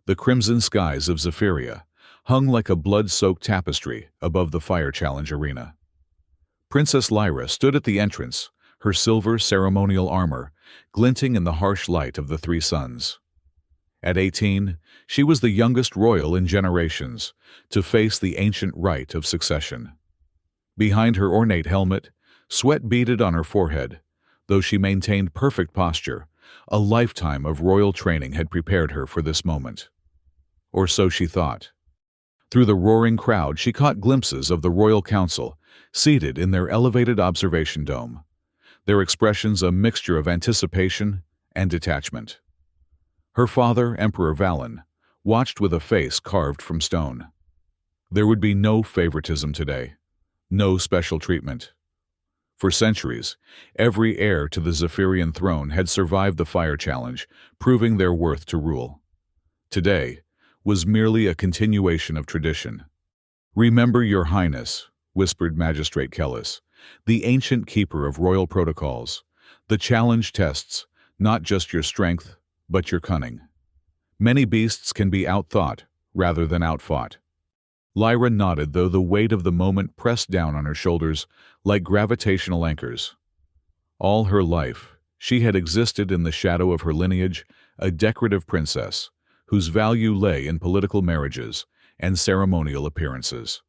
the crimson skies of Zephyria hung like a blood-soaked tapestry above the fire challenge arena. Princess Lyra stood at the entrance, her silver ceremonial armor glinting in the harsh light of the three suns. At 18, she was the youngest royal in generations to face the ancient rite of succession. Behind her ornate helmet, sweat beaded on her forehead, though she maintained perfect posture. A lifetime of royal training had prepared her for this moment. Or so she thought. Through the roaring crowd, she caught glimpses of the royal council, seated in their elevated observation dome, their expressions a mixture of anticipation and detachment. Her father, Emperor Valen, watched with a face carved from stone. There would be no favoritism today, no special treatment. For centuries, every heir to the Zephyrian throne had survived the fire challenge, proving their worth to rule. Today was merely a continuation of tradition. "Remember, Your Highness," whispered Magistrate Kellis, the ancient keeper of royal protocols. "The challenge tests not just your strength, but your cunning. Many beasts can be outthought rather than outfought." Lyra nodded, though the weight of the moment pressed down on her shoulders like gravitational anchors. All her life, she had existed in the shadow of her lineage, a decorative princess, whose value lay in political marriages and ceremonial appearances.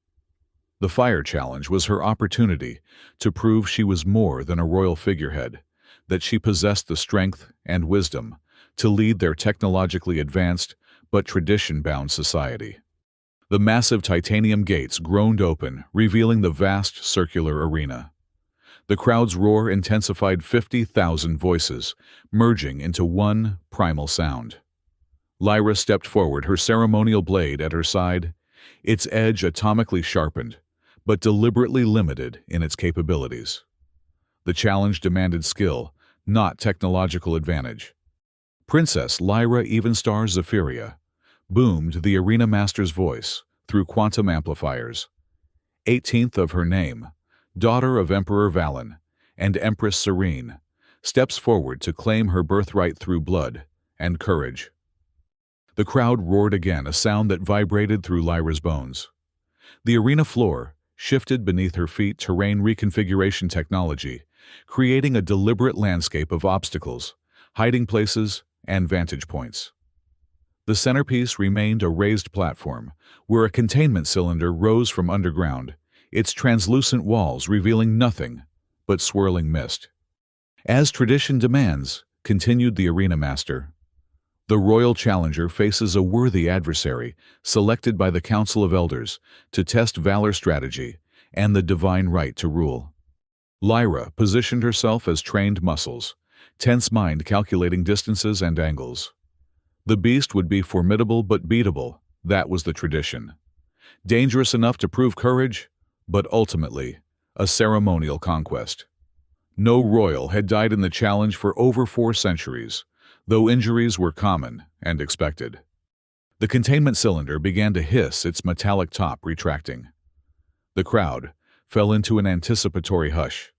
The fire challenge was her opportunity to prove she was more than a royal figurehead, that she possessed the strength and wisdom to lead their technologically advanced but tradition-bound society. The massive titanium gates groaned open, revealing the vast circular arena. The crowd's roar intensified 50,000 voices, merging into one primal sound. Lyra stepped forward, her ceremonial blade at her side, its edge atomically sharpened, but deliberately limited in its capabilities. The challenge demanded skill, not technological advantage. "Princess Lyra Evenstar Zephyria," boomed the arena master's voice through quantum amplifiers. 18th of her name, daughter of Emperor Valen and Empress Serene, steps forward to claim her birthright through blood and courage. The crowd roared again, a sound that vibrated through Lyra's bones. The arena floor shifted beneath her feet, terrain reconfiguration technology, creating a deliberate landscape of obstacles, hiding places, and vantage points. The centerpiece remained a raised platform, where a containment cylinder rose from underground, its translucent walls revealing nothing but swirling mist. "As tradition demands," continued the arena master, "the royal challenger faces a worthy adversary selected by the Council of Elders to test valor, strategy, and the divine right to rule." Lyra positioned herself as trained muscles, tense mind calculating distances and angles. The beast would be formidable but beatable, that was the tradition. Dangerous enough to prove courage, but ultimately a ceremonial conquest. No royal had died in the challenge for over 4 centuries, though injuries were common and expected. The containment cylinder began to hiss, its metallic top retracting. The crowd fell into an anticipatory hush.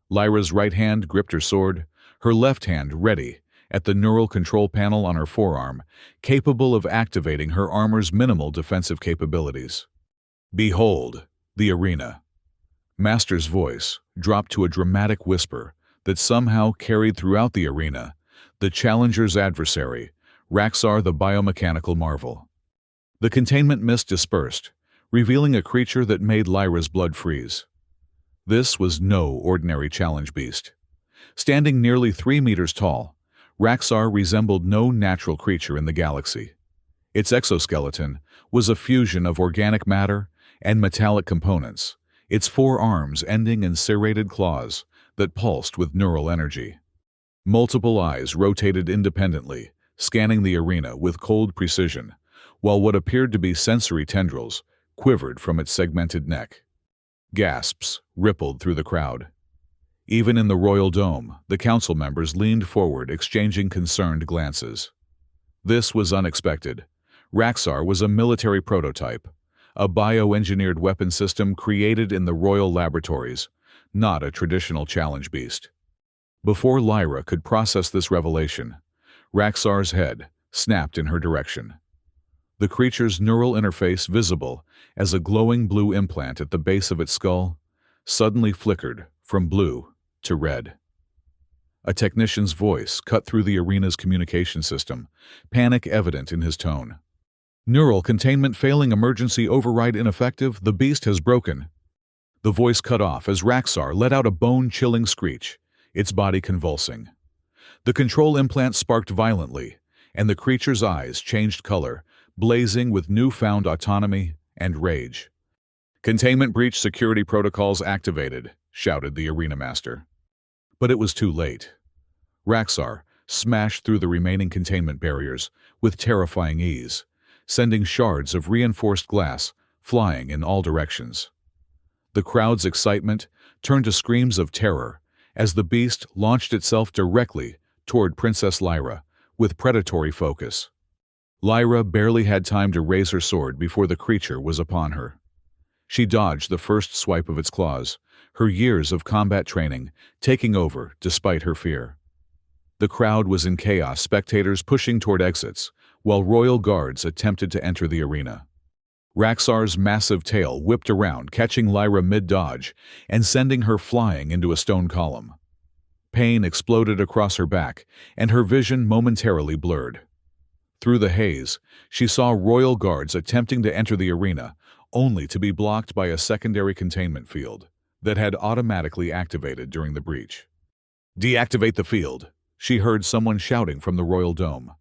Lyra's right hand gripped her sword, her left hand ready at the neural control panel on her forearm, capable of activating her armor's minimal defensive capabilities. "Behold, the arena." Master's voice dropped to a dramatic whisper that somehow carried throughout the arena, the challenger's adversary, Raxar the biomechanical marvel. The containment mist dispersed, revealing a creature that made Lyra's blood freeze. This was no ordinary challenge beast. Standing nearly 3 meters tall, Raxar resembled no natural creature in the galaxy. Its exoskeleton was a fusion of organic matter and metallic components, its 4 arms ending in serrated claws that pulsed with neural energy. Multiple eyes rotated independently, scanning the arena with cold precision, while what appeared to be sensory tendrils quivered from its segmented neck. Gasps rippled through the crowd. Even in the royal dome, the council members leaned forward, exchanging concerned glances. This was unexpected. Raxar was a military prototype, a bioengineered weapon system created in the royal laboratories, not a traditional challenge beast. Before Lyra could process this revelation, Raxar's head snapped in her direction. the creature's neural interface visible as a glowing blue implant at the base of its skull, suddenly flickered from blue to red. A technician's voice cut through the arena's communication system, panic evident in his tone. Neural containment failing, emergency override ineffective, the beast has broken. The voice cut off as Raxar let out a bone-chilling screech, its body convulsing. The control implant sparked violently, and the creature's eyes changed color, blazing with newfound autonomy and rage. "Containment breach, security protocols activated," shouted the arena master. But it was too late. Raxar smashed through the remaining containment barriers with terrifying ease, sending shards of reinforced glass flying in all directions. The crowd's excitement turned to screams of terror as the beast launched itself directly toward Princess Lyra with predatory focus. Lyra barely had time to raise her sword before the creature was upon her. She dodged the first swipe of its claws, her years of combat training taking over despite her fear. The crowd was in chaos, spectators pushing toward exits, while royal guards attempted to enter the arena. Raxar's massive tail whipped around, catching Lyra mid-dodge and sending her flying into a stone column. Pain exploded across her back, and her vision momentarily blurred. Through the haze, she saw royal guards attempting to enter the arena, only to be blocked by a secondary containment field that had automatically activated during the breach. "Deactivate the field," she heard someone shouting from the royal dome.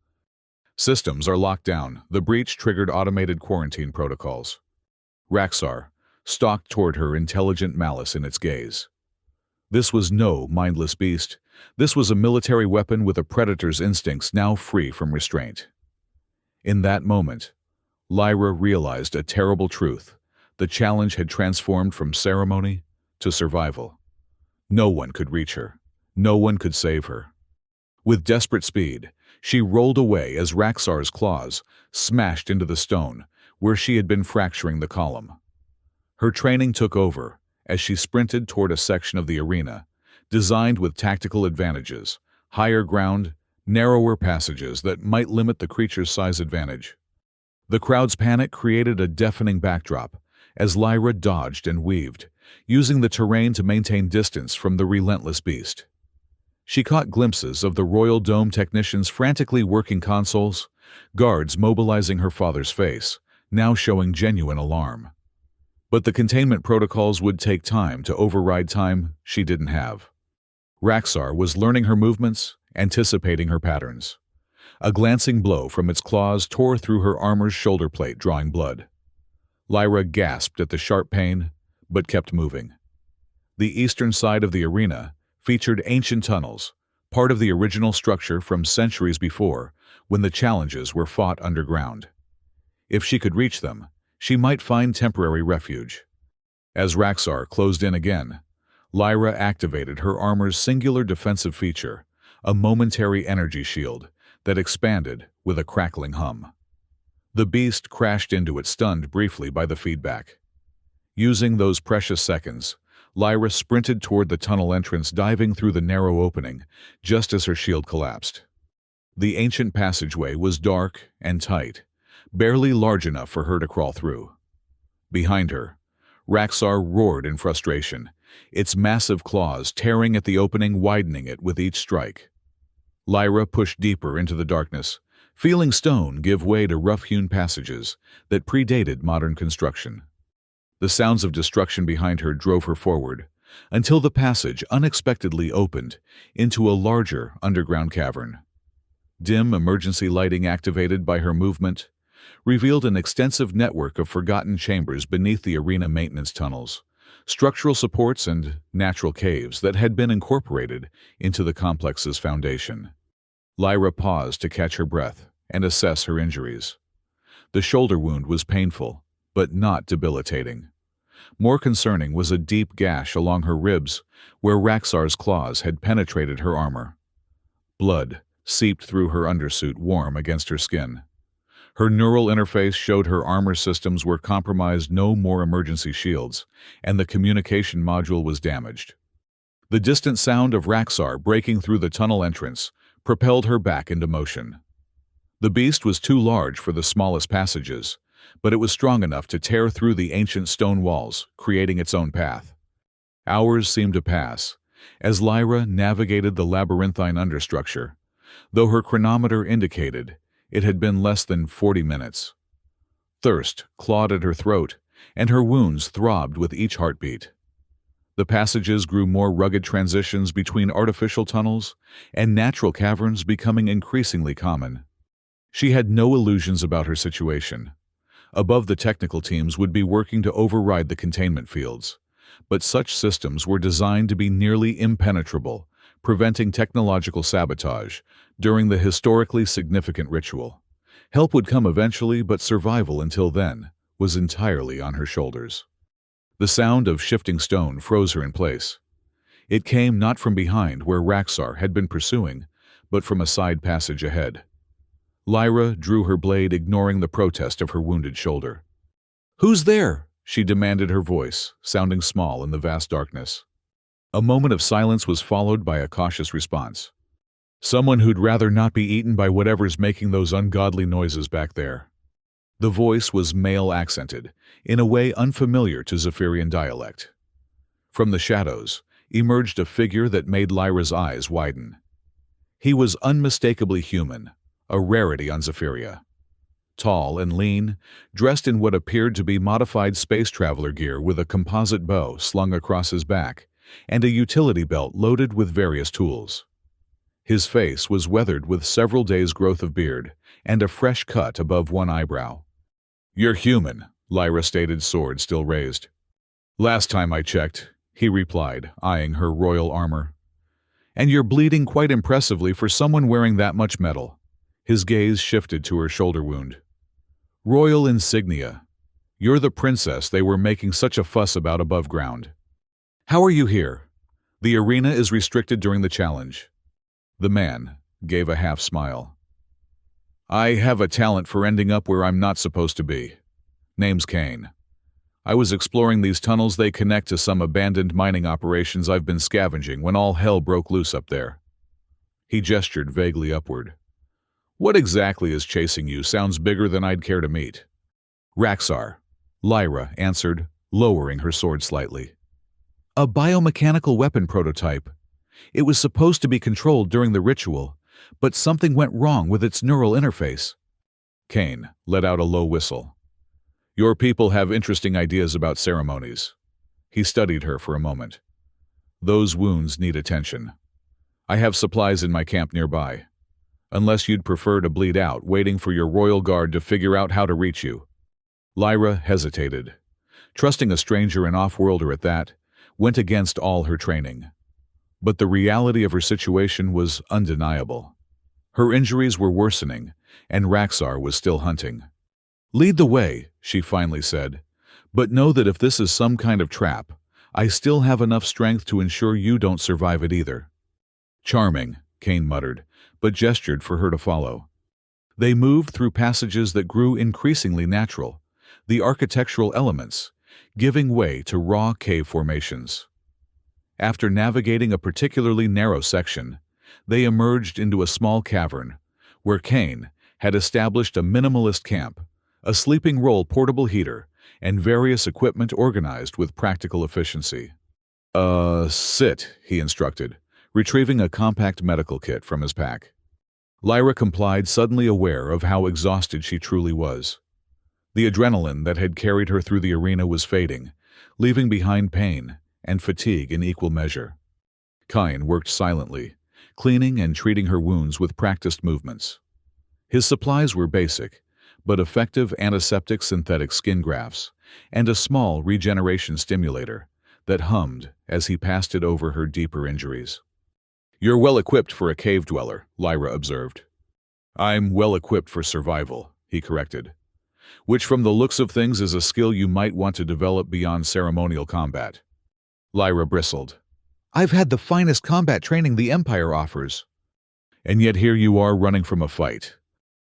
"Systems are locked down. The breach triggered automated quarantine protocols." Raxar stalked toward her, intelligent malice in its gaze. This was no mindless beast. This was a military weapon with a predator's instincts now free from restraint. In that moment, Lyra realized a terrible truth. The challenge had transformed from ceremony to survival. No one could reach her. No one could save her. With desperate speed, she rolled away as Raxar's claws smashed into the stone where she had been fracturing the column. Her training took over as she sprinted toward a section of the arena designed with tactical advantages, higher ground, narrower passages that might limit the creature's size advantage. The crowd's panic created a deafening backdrop as Lyra dodged and weaved, using the terrain to maintain distance from the relentless beast. She caught glimpses of the royal dome technicians frantically working consoles, guards mobilizing her father's face, now showing genuine alarm. But the containment protocols would take time to override time she didn't have. Raxar was learning her movements, anticipating her patterns. A glancing blow from its claws tore through her armor's shoulder plate, drawing blood. Lyra gasped at the sharp pain, but kept moving. The eastern side of the arena featured ancient tunnels, part of the original structure from centuries before, when the challenges were fought underground. If she could reach them, she might find temporary refuge. As Raxar closed in again, Lyra activated her armor's singular defensive feature, a momentary energy shield that expanded with a crackling hum. The beast crashed into it, stunned briefly by the feedback. Using those precious seconds, Lyra sprinted toward the tunnel entrance, diving through the narrow opening just as her shield collapsed. The ancient passageway was dark and tight, barely large enough for her to crawl through. Behind her, Raxar roared in frustration, its massive claws tearing at the opening, widening it with each strike. Lyra pushed deeper into the darkness, feeling stone give way to rough-hewn passages that predated modern construction. The sounds of destruction behind her drove her forward, until the passage unexpectedly opened into a larger underground cavern. Dim emergency lighting activated by her movement revealed an extensive network of forgotten chambers beneath the arena maintenance tunnels, structural supports and natural caves that had been incorporated into the complex's foundation. Lyra paused to catch her breath and assess her injuries. The shoulder wound was painful, but not debilitating. More concerning was a deep gash along her ribs where Raxar's claws had penetrated her armor. Blood seeped through her undersuit, warm against her skin. Her neural interface showed her armor systems were compromised, no more emergency shields, and the communication module was damaged. The distant sound of Raxar breaking through the tunnel entrance propelled her back into motion. The beast was too large for the smallest passages, but it was strong enough to tear through the ancient stone walls, creating its own path. Hours seemed to pass, as Lyra navigated the labyrinthine understructure, though her chronometer indicated it had been less than 40 minutes. Thirst clawed at her throat, and her wounds throbbed with each heartbeat. The passages grew more rugged, transitions between artificial tunnels and natural caverns becoming increasingly common. She had no illusions about her situation. Above, the technical teams would be working to override the containment fields, but such systems were designed to be nearly impenetrable, preventing technological sabotage during the historically significant ritual. Help would come eventually, but survival until then was entirely on her shoulders. The sound of shifting stone froze her in place. It came not from behind where Raxar had been pursuing, but from a side passage ahead. Lyra drew her blade, ignoring the protest of her wounded shoulder. "Who's there?" she demanded, her voice sounding small in the vast darkness. A moment of silence was followed by a cautious response. "Someone who'd rather not be eaten by whatever's making those ungodly noises back there." The voice was male-accented, in a way unfamiliar to Zephyrian dialect. From the shadows emerged a figure that made Lyra's eyes widen. He was unmistakably human, a rarity on Zephyria. Tall and lean, dressed in what appeared to be modified space traveler gear with a composite bow slung across his back and a utility belt loaded with various tools. His face was weathered with several days' growth of beard and a fresh cut above one eyebrow. "You're human," Lyra stated, sword still raised. "Last time I checked," he replied, eyeing her royal armor. "And you're bleeding quite impressively for someone wearing that much metal." His gaze shifted to her shoulder wound. "Royal insignia. You're the princess they were making such a fuss about above ground. How are you here? The arena is restricted during the challenge." The man gave a half smile. "I have a talent for ending up where I'm not supposed to be. Name's Kane. I was exploring these tunnels. They connect to some abandoned mining operations I've been scavenging when all hell broke loose up there." He gestured vaguely upward. "What exactly is chasing you? Sounds bigger than I'd care to meet." "Raxar," Lyra answered, lowering her sword slightly. "A biomechanical weapon prototype. It was supposed to be controlled during the ritual, but something went wrong with its neural interface." Kane let out a low whistle. "Your people have interesting ideas about ceremonies." He studied her for a moment. "Those wounds need attention. I have supplies in my camp nearby. Unless you'd prefer to bleed out, waiting for your royal guard to figure out how to reach you." Lyra hesitated. Trusting a stranger, an off-worlder at that, went against all her training. But the reality of her situation was undeniable. Her injuries were worsening, and Raxar was still hunting. "Lead the way," she finally said, "but know that if this is some kind of trap, I still have enough strength to ensure you don't survive it either." "Charming," Kane muttered, but gestured for her to follow. They moved through passages that grew increasingly natural, the architectural elements giving way to raw cave formations. After navigating a particularly narrow section, they emerged into a small cavern where Kane had established a minimalist camp, a sleeping roll portable heater, and various equipment organized with practical efficiency. Sit," he instructed, retrieving a compact medical kit from his pack. Lyra complied, suddenly aware of how exhausted she truly was. The adrenaline that had carried her through the arena was fading, leaving behind pain and fatigue in equal measure. Kine worked silently, cleaning and treating her wounds with practiced movements. His supplies were basic, but effective antiseptic synthetic skin grafts and a small regeneration stimulator that hummed as he passed it over her deeper injuries. "You're well equipped for a cave dweller," Lyra observed. "I'm well equipped for survival," he corrected, "which from the looks of things is a skill you might want to develop beyond ceremonial combat." Lyra bristled. "I've had the finest combat training the Empire offers." "And yet here you are running from a fight."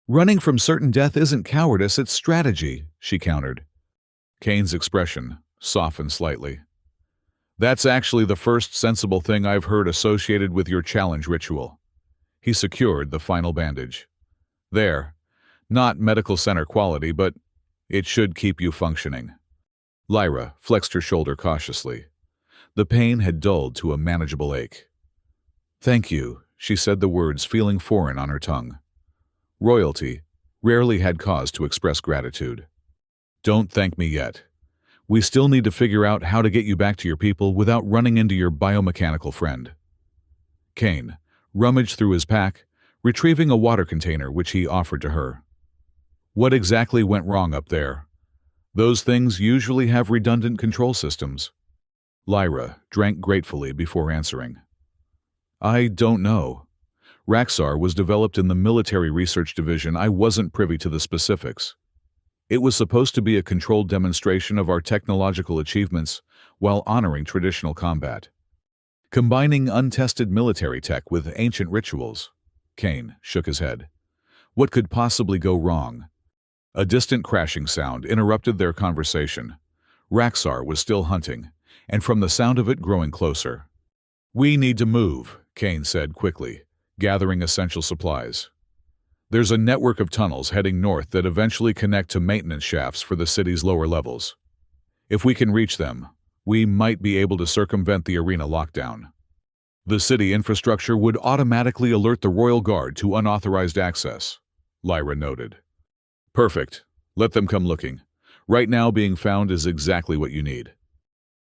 "Running from certain death isn't cowardice, it's strategy," she countered. Kane's expression softened slightly. "That's actually the first sensible thing I've heard associated with your challenge ritual." He secured the final bandage. There. Not medical center quality, but it should keep you functioning. Lyra flexed her shoulder cautiously. The pain had dulled to a manageable ache. Thank you, she said, the words feeling foreign on her tongue. Royalty rarely had cause to express gratitude. Don't thank me yet. We still need to figure out how to get you back to your people without running into your biomechanical friend. Kane rummaged through his pack, retrieving a water container which he offered to her. What exactly went wrong up there? Those things usually have redundant control systems. Lyra drank gratefully before answering. I don't know. Raxar was developed in the military research division. I wasn't privy to the specifics. It was supposed to be a controlled demonstration of our technological achievements while honoring traditional combat. Combining untested military tech with ancient rituals. Kane shook his head. What could possibly go wrong? A distant crashing sound interrupted their conversation. Raxar was still hunting, and from the sound of it growing closer. We need to move, Kane said quickly, gathering essential supplies. There's a network of tunnels heading north that eventually connect to maintenance shafts for the city's lower levels. If we can reach them, we might be able to circumvent the arena lockdown. The city infrastructure would automatically alert the Royal Guard to unauthorized access, Lyra noted. Perfect. Let them come looking. Right now being found is exactly what you need.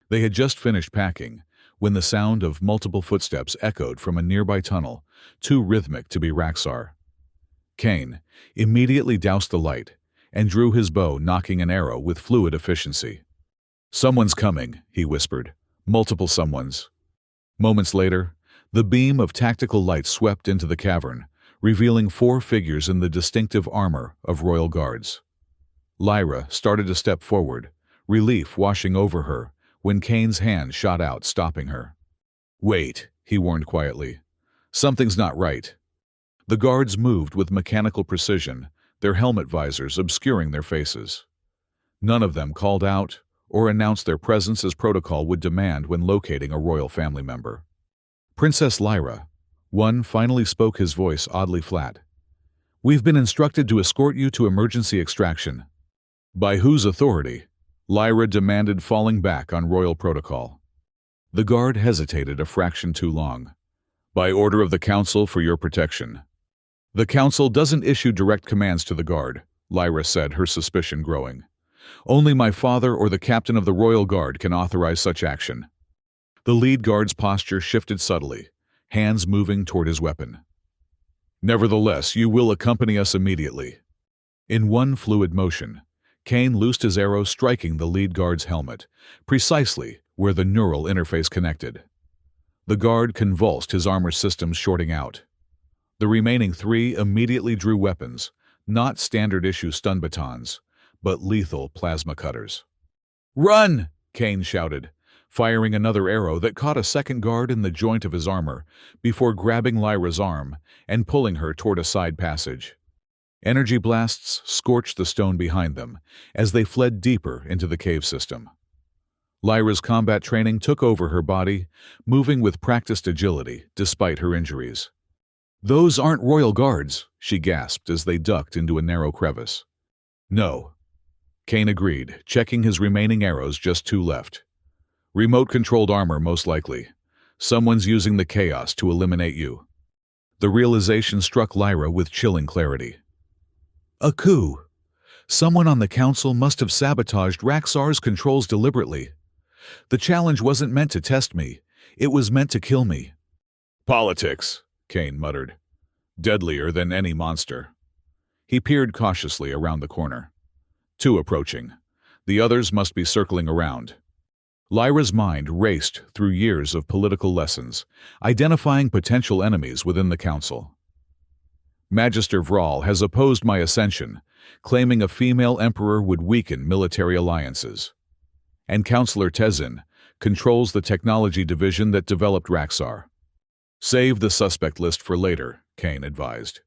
They had just finished packing when the sound of multiple footsteps echoed from a nearby tunnel, too rhythmic to be Raxar. Kane immediately doused the light and drew his bow, knocking an arrow with fluid efficiency. Someone's coming, he whispered. Multiple someones. Moments later, the beam of tactical light swept into the cavern, revealing 4 figures in the distinctive armor of royal guards. Lyra started to step forward, relief washing over her, when Kane's hand shot out, stopping her. Wait, he warned quietly. Something's not right. The guards moved with mechanical precision, their helmet visors obscuring their faces. None of them called out or announced their presence as protocol would demand when locating a royal family member. Princess Lyra, one finally spoke, his voice oddly flat. We've been instructed to escort you to emergency extraction. By whose authority? Lyra demanded, falling back on royal protocol. The guard hesitated a fraction too long. By order of the Council for your protection. The Council doesn't issue direct commands to the guard, Lyra said, her suspicion growing. Only my father or the captain of the Royal Guard can authorize such action. The lead guard's posture shifted subtly, hands moving toward his weapon. Nevertheless, you will accompany us immediately. In one fluid motion, Kane loosed his arrow, striking the lead guard's helmet, precisely where the neural interface connected. The guard convulsed, his armor systems shorting out. The remaining 3 immediately drew weapons, not standard-issue stun batons, but lethal plasma cutters. Run! Kane shouted, firing another arrow that caught a second guard in the joint of his armor before grabbing Lyra's arm and pulling her toward a side passage. Energy blasts scorched the stone behind them as they fled deeper into the cave system. Lyra's combat training took over her body, moving with practiced agility despite her injuries. Those aren't royal guards, she gasped as they ducked into a narrow crevice. No. Kane agreed, checking his remaining arrows, just 2 left. Remote-controlled armor, most likely. Someone's using the chaos to eliminate you. The realization struck Lyra with chilling clarity. A coup. Someone on the council must have sabotaged Raxar's controls deliberately. The challenge wasn't meant to test me. It was meant to kill me. Politics, Kane muttered. Deadlier than any monster. He peered cautiously around the corner. 2 approaching. The others must be circling around. Lyra's mind raced through years of political lessons, identifying potential enemies within the council. Magister Vral has opposed my ascension, claiming a female emperor would weaken military alliances. And Councillor Tezin controls the technology division that developed Raxar. Save the suspect list for later, Kane advised.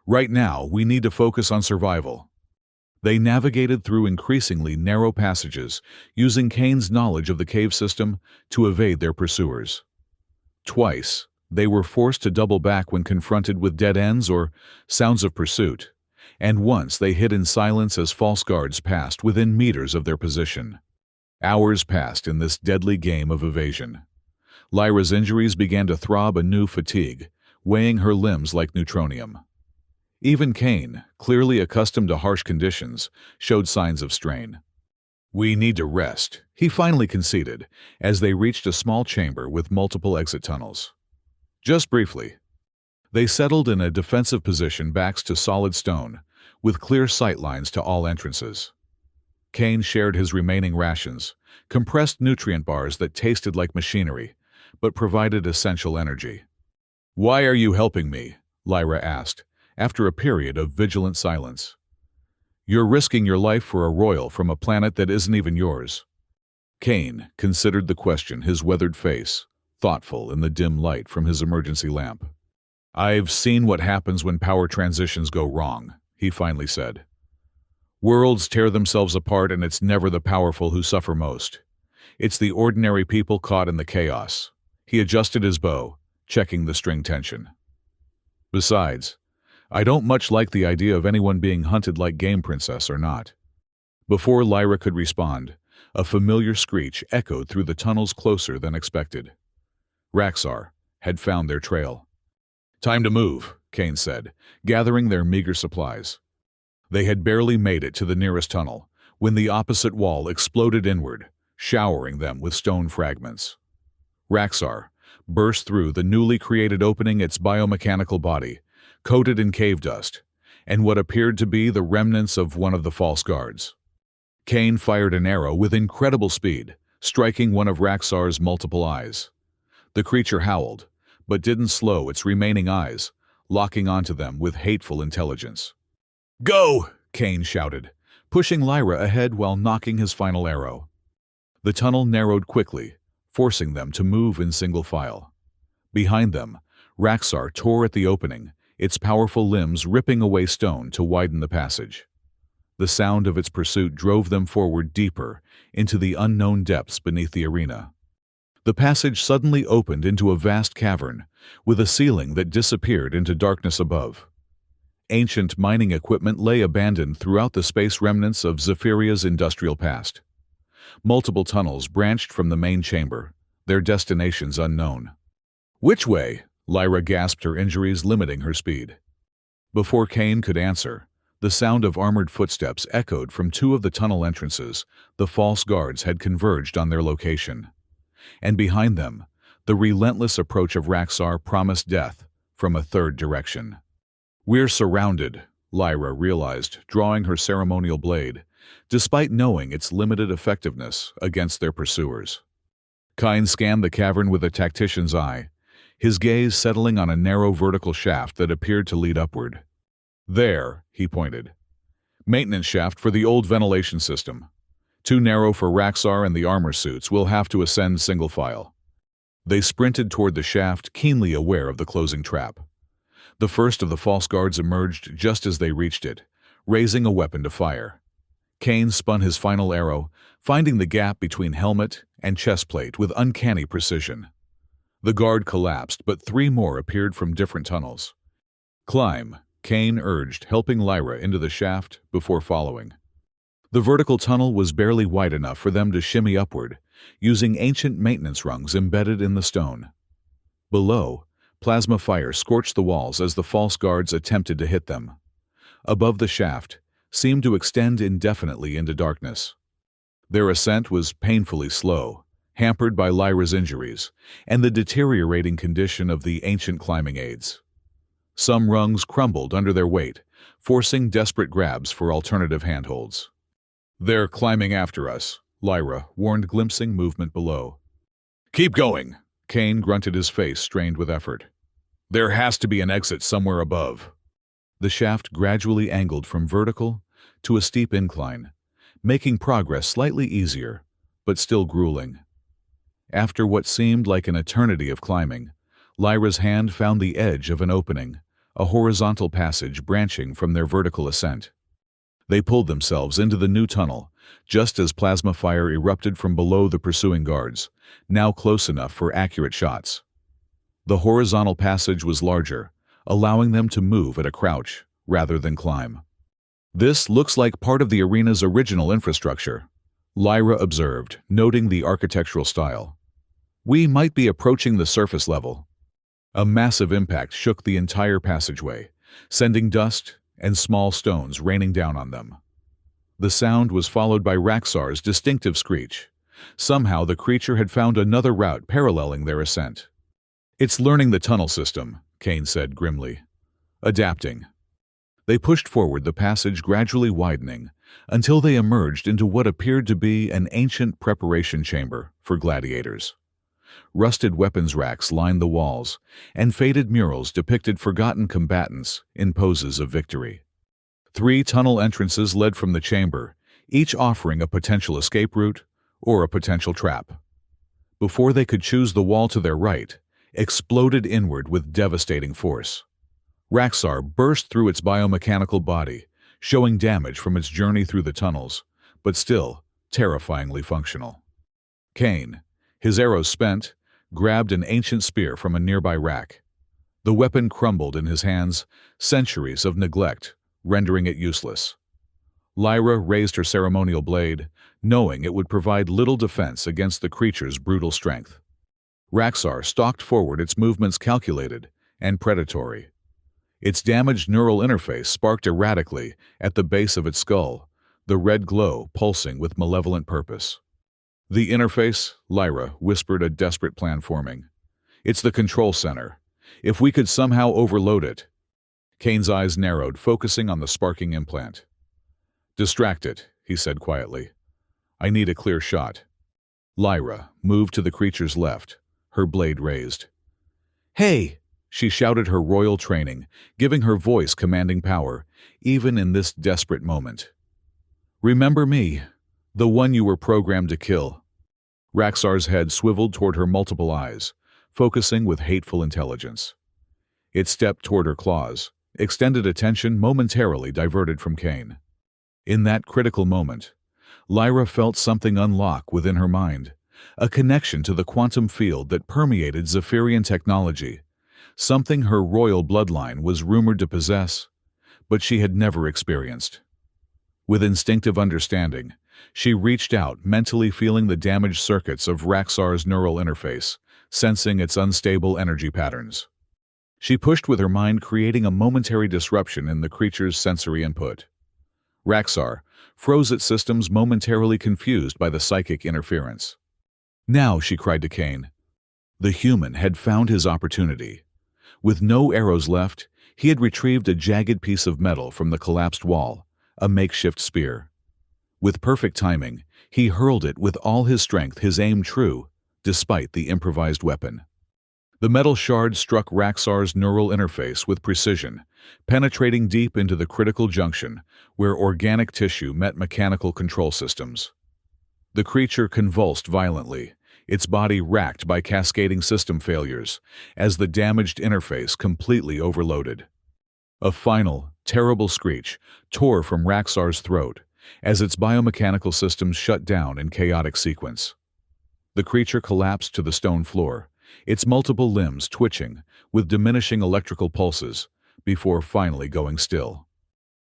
Right now, we need to focus on survival. They navigated through increasingly narrow passages, using Kane's knowledge of the cave system to evade their pursuers. Twice, they were forced to double back when confronted with dead ends or sounds of pursuit, and once they hid in silence as false guards passed within meters of their position. Hours passed in this deadly game of evasion. Lyra's injuries began to throb a new fatigue, weighing her limbs like neutronium. Even Kane, clearly accustomed to harsh conditions, showed signs of strain. "We need to rest," he finally conceded, as they reached a small chamber with multiple exit tunnels. "Just briefly." They settled in a defensive position, backs to solid stone, with clear sight lines to all entrances. Kane shared his remaining rations, compressed nutrient bars that tasted like machinery, but provided essential energy. "Why are you helping me?" Lyra asked, after a period of vigilant silence. "You're risking your life for a royal from a planet that isn't even yours." Kane considered the question, his weathered face thoughtful in the dim light from his emergency lamp. "I've seen what happens when power transitions go wrong," he finally said. "Worlds tear themselves apart, and it's never the powerful who suffer most. It's the ordinary people caught in the chaos." He adjusted his bow, checking the string tension. "Besides, I don't much like the idea of anyone being hunted like game, princess or not." Before Lyra could respond, a familiar screech echoed through the tunnels closer than expected. Raxar had found their trail. "Time to move," Kane said, gathering their meager supplies. They had barely made it to the nearest tunnel when the opposite wall exploded inward, showering them with stone fragments. Raxar burst through the newly created opening, its biomechanical body coated in cave dust, and what appeared to be the remnants of one of the false guards. Kane fired an arrow with incredible speed, striking one of Raxar's multiple eyes. The creature howled, but didn't slow its remaining eyes, locking onto them with hateful intelligence. "Go!" Kane shouted, pushing Lyra ahead while knocking his final arrow. The tunnel narrowed quickly, forcing them to move in single file. Behind them, Raxar tore at the opening, its powerful limbs ripping away stone to widen the passage. The sound of its pursuit drove them forward deeper into the unknown depths beneath the arena. The passage suddenly opened into a vast cavern, with a ceiling that disappeared into darkness above. Ancient mining equipment lay abandoned throughout the space, remnants of Zephyria's industrial past. Multiple tunnels branched from the main chamber, their destinations unknown. "Which way?" Lyra gasped, her injuries limiting her speed. Before Kane could answer, the sound of armored footsteps echoed from two of the tunnel entrances. The false guards had converged on their location. And behind them, the relentless approach of Raxar promised death from a third direction. "We're surrounded," Lyra realized, drawing her ceremonial blade, despite knowing its limited effectiveness against their pursuers. Kane scanned the cavern with a tactician's eye, his gaze settling on a narrow vertical shaft that appeared to lead upward. "There," he pointed. "Maintenance shaft for the old ventilation system. Too narrow for Raxar and the armor suits. We'll have to ascend single file." They sprinted toward the shaft, keenly aware of the closing trap. The first of the false guards emerged just as they reached it, raising a weapon to fire. Kane spun his final arrow, finding the gap between helmet and chest plate with uncanny precision. The guard collapsed, but three more appeared from different tunnels. "Climb," Kane urged, helping Lyra into the shaft before following. The vertical tunnel was barely wide enough for them to shimmy upward, using ancient maintenance rungs embedded in the stone. Below, plasma fire scorched the walls as the false guards attempted to hit them. Above, the shaft seemed to extend indefinitely into darkness. Their ascent was painfully slow, hampered by Lyra's injuries and the deteriorating condition of the ancient climbing aids. Some rungs crumbled under their weight, forcing desperate grabs for alternative handholds. "They're climbing after us," Lyra warned, glimpsing movement below. "Keep going," Kane grunted, his face strained with effort. "There has to be an exit somewhere above." The shaft gradually angled from vertical to a steep incline, making progress slightly easier, but still grueling. After what seemed like an eternity of climbing, Lyra's hand found the edge of an opening, a horizontal passage branching from their vertical ascent. They pulled themselves into the new tunnel, just as plasma fire erupted from below the pursuing guards, now close enough for accurate shots. The horizontal passage was larger, allowing them to move at a crouch rather than climb. This looks like part of the arena's original infrastructure, Lyra observed, noting the architectural style. We might be approaching the surface level. A massive impact shook the entire passageway, sending dust and small stones raining down on them. The sound was followed by Raxar's distinctive screech. Somehow the creature had found another route paralleling their ascent. It's learning the tunnel system, Kane said grimly. Adapting. They pushed forward, the passage gradually widening, until they emerged into what appeared to be an ancient preparation chamber for gladiators. Rusted weapons racks lined the walls, and faded murals depicted forgotten combatants in poses of victory. 3 tunnel entrances led from the chamber, each offering a potential escape route or a potential trap. Before they could choose, the wall to their right exploded inward with devastating force. Raxar burst through its biomechanical body, showing damage from its journey through the tunnels, but still terrifyingly functional. Kane, his arrows spent, grabbed an ancient spear from a nearby rack. The weapon crumbled in his hands, centuries of neglect rendering it useless. Lyra raised her ceremonial blade, knowing it would provide little defense against the creature's brutal strength. Raxar stalked forward, its movements calculated and predatory. Its damaged neural interface sparked erratically at the base of its skull, the red glow pulsing with malevolent purpose. The interface, Lyra whispered, a desperate plan forming. It's the control center. If we could somehow overload it. Kane's eyes narrowed, focusing on the sparking implant. Distract it, he said quietly. I need a clear shot. Lyra moved to the creature's left, her blade raised. Hey! She shouted, her royal training, giving her voice commanding power, even in this desperate moment. Remember me, the one you were programmed to kill. Raxar's head swiveled toward her multiple eyes, focusing with hateful intelligence. It stepped toward her claws, extended attention momentarily diverted from Kane. In that critical moment, Lyra felt something unlock within her mind, a connection to the quantum field that permeated Zephyrian technology, something her royal bloodline was rumored to possess, but she had never experienced. With instinctive understanding, she reached out, mentally feeling the damaged circuits of Raxar's neural interface, sensing its unstable energy patterns. She pushed with her mind, creating a momentary disruption in the creature's sensory input. Raxar froze its systems, momentarily confused by the psychic interference. Now, she cried to Kane. The human had found his opportunity. With no arrows left, he had retrieved a jagged piece of metal from the collapsed wall, a makeshift spear. With perfect timing, he hurled it with all his strength, his aim true, despite the improvised weapon. The metal shard struck Raxar's neural interface with precision, penetrating deep into the critical junction where organic tissue met mechanical control systems. The creature convulsed violently, its body racked by cascading system failures, as the damaged interface completely overloaded. A final, terrible screech tore from Raxar's throat as its biomechanical systems shut down in chaotic sequence. The creature collapsed to the stone floor, its multiple limbs twitching with diminishing electrical pulses before finally going still.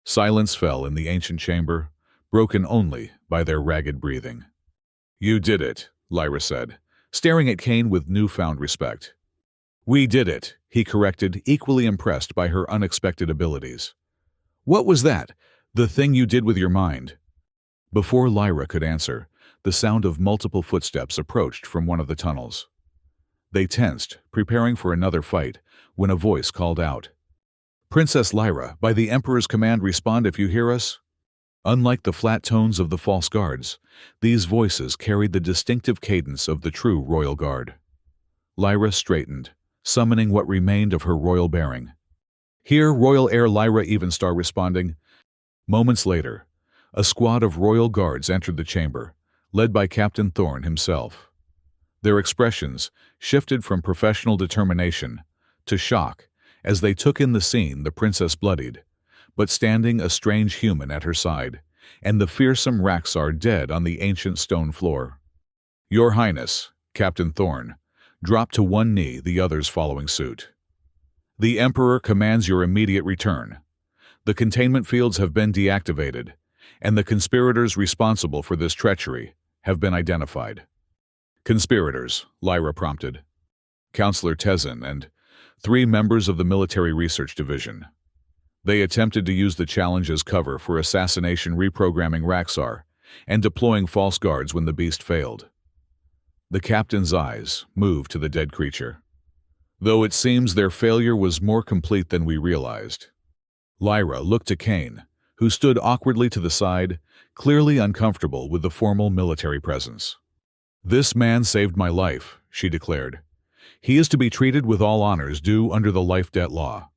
Silence fell in the ancient chamber, broken only by their ragged breathing. You did it, Lyra said, staring at Kane with newfound respect. We did it, he corrected, equally impressed by her unexpected abilities. What was that? The thing you did with your mind? Before Lyra could answer, the sound of multiple footsteps approached from one of the tunnels. They tensed, preparing for another fight, when a voice called out. Princess Lyra, by the Emperor's command, respond if you hear us. Unlike the flat tones of the false guards, these voices carried the distinctive cadence of the true royal guard. Lyra straightened, summoning what remained of her royal bearing. Here, royal heir Lyra Evenstar responding. Moments later, a squad of royal guards entered the chamber, led by Captain Thorne himself. Their expressions shifted from professional determination to shock as they took in the scene, the princess bloodied, but standing a strange human at her side, and the fearsome Raxar dead on the ancient stone floor. Your Highness, Captain Thorne, dropped to one knee, the others following suit. The Emperor commands your immediate return. The containment fields have been deactivated, and the conspirators responsible for this treachery have been identified. Conspirators, Lyra prompted. Counselor Tezin and 3 members of the Military Research Division. They attempted to use the challenge as cover for assassination, reprogramming Raxar and deploying false guards when the beast failed. The captain's eyes moved to the dead creature. Though it seems their failure was more complete than we realized. Lyra looked to Kane, who stood awkwardly to the side, clearly uncomfortable with the formal military presence. "This man saved my life," she declared. "He is to be treated with all honors due under the life debt law."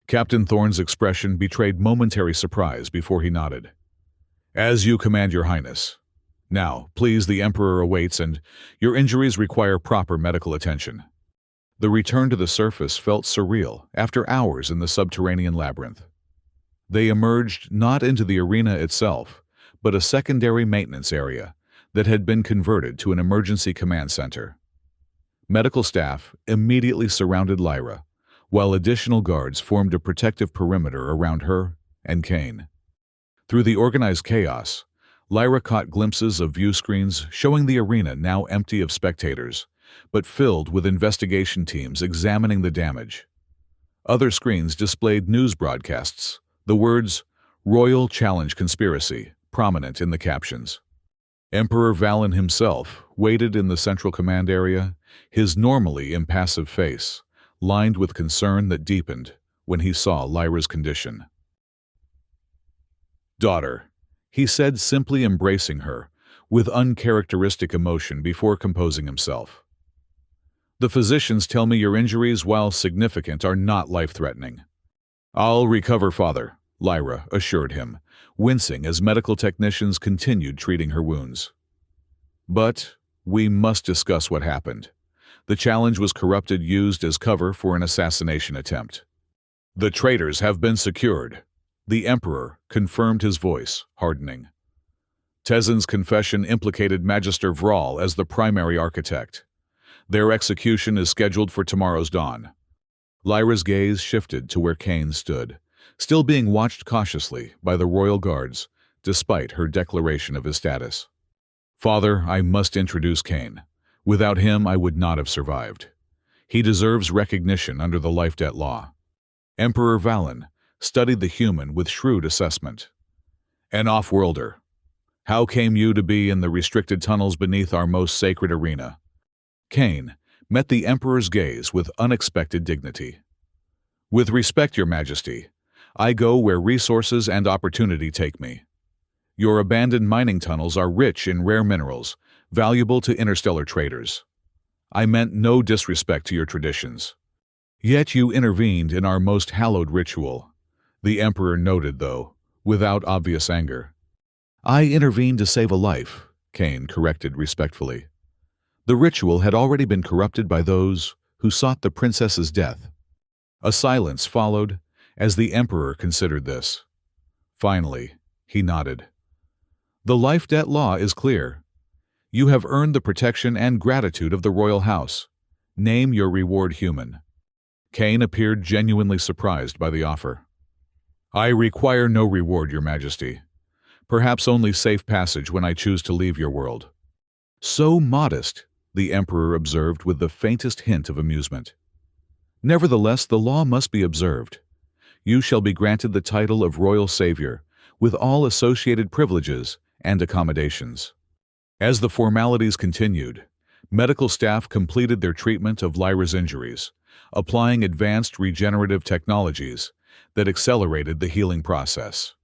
Captain Thorne's expression betrayed momentary surprise before he nodded. "As you command, Your Highness. Now, please, the Emperor awaits, and your injuries require proper medical attention." The return to the surface felt surreal after hours in the subterranean labyrinth. They emerged not into the arena itself, but a secondary maintenance area that had been converted to an emergency command center. Medical staff immediately surrounded Lyra, while additional guards formed a protective perimeter around her and Kane. Through the organized chaos, Lyra caught glimpses of view screens showing the arena now empty of spectators, but filled with investigation teams examining the damage. Other screens displayed news broadcasts, the words "Royal Challenge Conspiracy" prominent in the captions. Emperor Valen himself waited in the central command area, his normally impassive face lined with concern that deepened when he saw Lyra's condition. "Daughter," he said, simply embracing her with uncharacteristic emotion before composing himself. "The physicians tell me your injuries, while significant, are not life-threatening." "I'll recover, Father," Lyra assured him, wincing as medical technicians continued treating her wounds. "But we must discuss what happened. The challenge was corrupted, used as cover for an assassination attempt." "The traitors have been secured," the Emperor confirmed, his voice hardening. "Tezin's confession implicated Magister Vral as the primary architect. Their execution is scheduled for tomorrow's dawn." Lyra's gaze shifted to where Kane stood, still being watched cautiously by the royal guards, despite her declaration of his status. "Father, I must introduce Kane. Without him, I would not have survived. He deserves recognition under the life debt law." Emperor Valen studied the human with shrewd assessment. "An off-worlder. How came you to be in the restricted tunnels beneath our most sacred arena?" Kane met the Emperor's gaze with unexpected dignity. "With respect, Your Majesty, I go where resources and opportunity take me. Your abandoned mining tunnels are rich in rare minerals, valuable to interstellar traders. I meant no disrespect to your traditions. Yet you intervened in our most hallowed ritual," the Emperor noted, though, without obvious anger. "I intervened to save a life," Kane corrected respectfully. "The ritual had already been corrupted by those who sought the princess's death." A silence followed as the Emperor considered this. Finally, he nodded. "The life debt law is clear. You have earned the protection and gratitude of the royal house. Name your reward, human." Kane appeared genuinely surprised by the offer. "I require no reward, Your Majesty. Perhaps only safe passage when I choose to leave your world." "So modest," the Emperor observed with the faintest hint of amusement. "Nevertheless, the law must be observed. You shall be granted the title of Royal Savior, with all associated privileges and accommodations." As the formalities continued, medical staff completed their treatment of Lyra's injuries, applying advanced regenerative technologies that accelerated the healing process.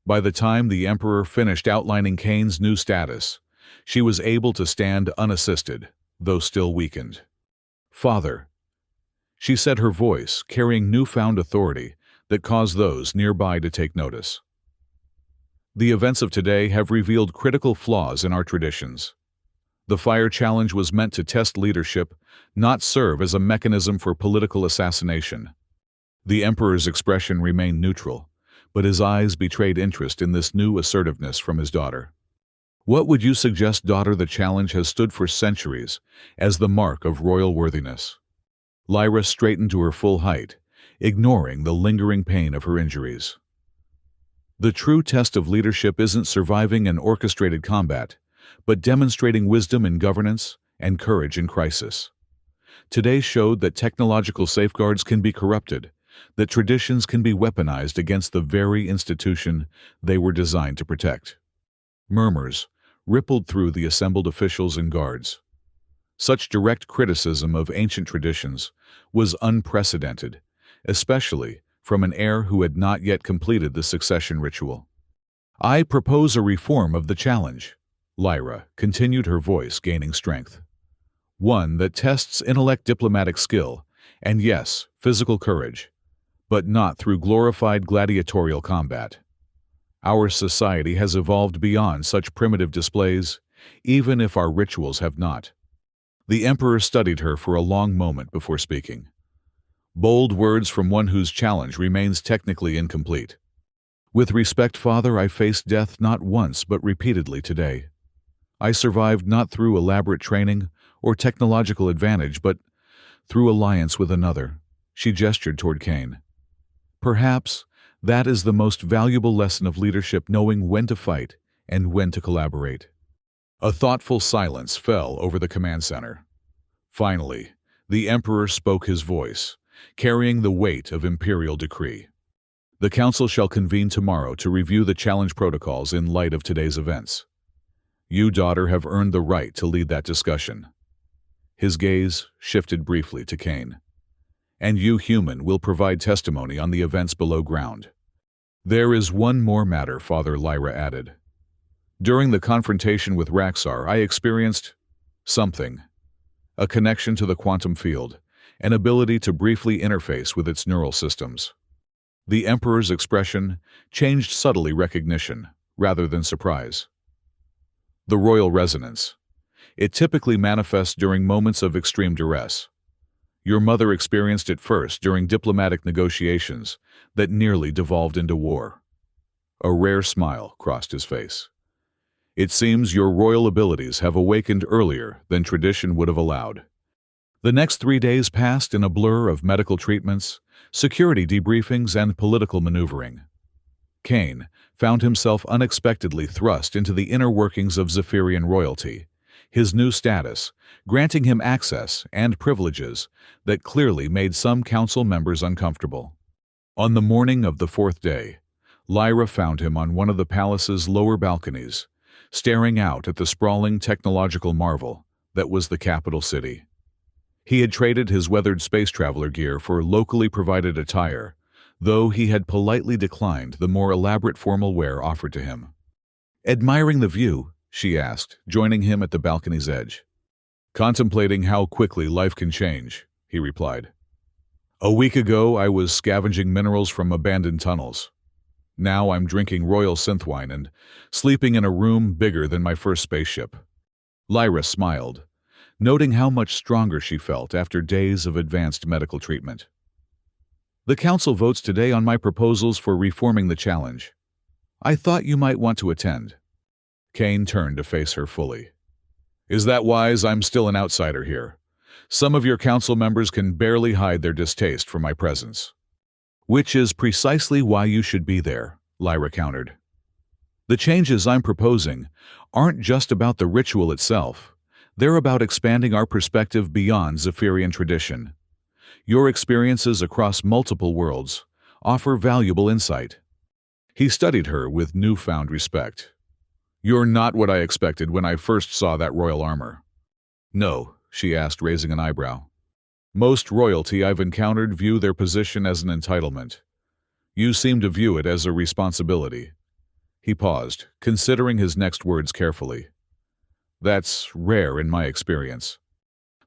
By the time the Emperor finished outlining Kane's new status, she was able to stand unassisted, though still weakened. "Father," she said, her voice carrying newfound authority that caused those nearby to take notice. "The events of today have revealed critical flaws in our traditions. The fire challenge was meant to test leadership, not serve as a mechanism for political assassination." The Emperor's expression remained neutral, but his eyes betrayed interest in this new assertiveness from his daughter. "What would you suggest, daughter? The challenge has stood for centuries as the mark of royal worthiness." Lyra straightened to her full height, ignoring the lingering pain of her injuries. The true test of leadership isn't surviving an orchestrated combat, but demonstrating wisdom in governance and courage in crisis. Today showed that technological safeguards can be corrupted, that traditions can be weaponized against the very institution they were designed to protect. Murmurs rippled through the assembled officials and guards. Such direct criticism of ancient traditions was unprecedented, especially from an heir who had not yet completed the succession ritual. "I propose a reform of the challenge," Lyra continued, her voice gaining strength. "One that tests intellect, diplomatic skill, and yes, physical courage, but not through glorified gladiatorial combat. Our society has evolved beyond such primitive displays, even if our rituals have not." The Emperor studied her for a long moment before speaking. Bold words from one whose challenge remains technically incomplete. "With respect, Father, I faced death not once but repeatedly today. I survived not through elaborate training or technological advantage, but through alliance with another." She gestured toward Kane. "Perhaps that is the most valuable lesson of leadership, knowing when to fight and when to collaborate." A thoughtful silence fell over the command center. Finally, the Emperor spoke, his voice carrying the weight of imperial decree. "The Council shall convene tomorrow to review the challenge protocols in light of today's events. You, daughter, have earned the right to lead that discussion." His gaze shifted briefly to Kane. "And you, human, will provide testimony on the events below ground." "There is one more matter," Father, Lyra added. "During the confrontation with Raxar, I experienced something. A connection to the quantum field, an ability to briefly interface with its neural systems." The Emperor's expression changed subtly, recognition rather than surprise. "The royal resonance. It typically manifests during moments of extreme duress. Your mother experienced it first during diplomatic negotiations that nearly devolved into war." A rare smile crossed his face. "It seems your royal abilities have awakened earlier than tradition would have allowed." The next 3 days passed in a blur of medical treatments, security debriefings, and political maneuvering. Kane found himself unexpectedly thrust into the inner workings of Zephyrian royalty, his new status granting him access and privileges that clearly made some council members uncomfortable. On the morning of the 4th day, Lyra found him on one of the palace's lower balconies, staring out at the sprawling technological marvel that was the capital city. He had traded his weathered space traveler gear for locally provided attire, though he had politely declined the more elaborate formal wear offered to him. "Admiring the view?" she asked, joining him at the balcony's edge. "Contemplating how quickly life can change," he replied. "A week ago I was scavenging minerals from abandoned tunnels. Now I'm drinking royal synth wine and sleeping in a room bigger than my first spaceship." Lyra smiled, noting how much stronger she felt after days of advanced medical treatment. "The Council votes today on my proposals for reforming the challenge. I thought you might want to attend." Kane turned to face her fully. "Is that wise? I'm still an outsider here. Some of your council members can barely hide their distaste for my presence." "Which is precisely why you should be there," Lyra countered. "The changes I'm proposing aren't just about the ritual itself. They're about expanding our perspective beyond Zephyrian tradition. Your experiences across multiple worlds offer valuable insight." He studied her with newfound respect. "You're not what I expected when I first saw that royal armor." "No," she asked, raising an eyebrow. "Most royalty I've encountered view their position as an entitlement. You seem to view it as a responsibility." He paused, considering his next words carefully. "That's rare in my experience."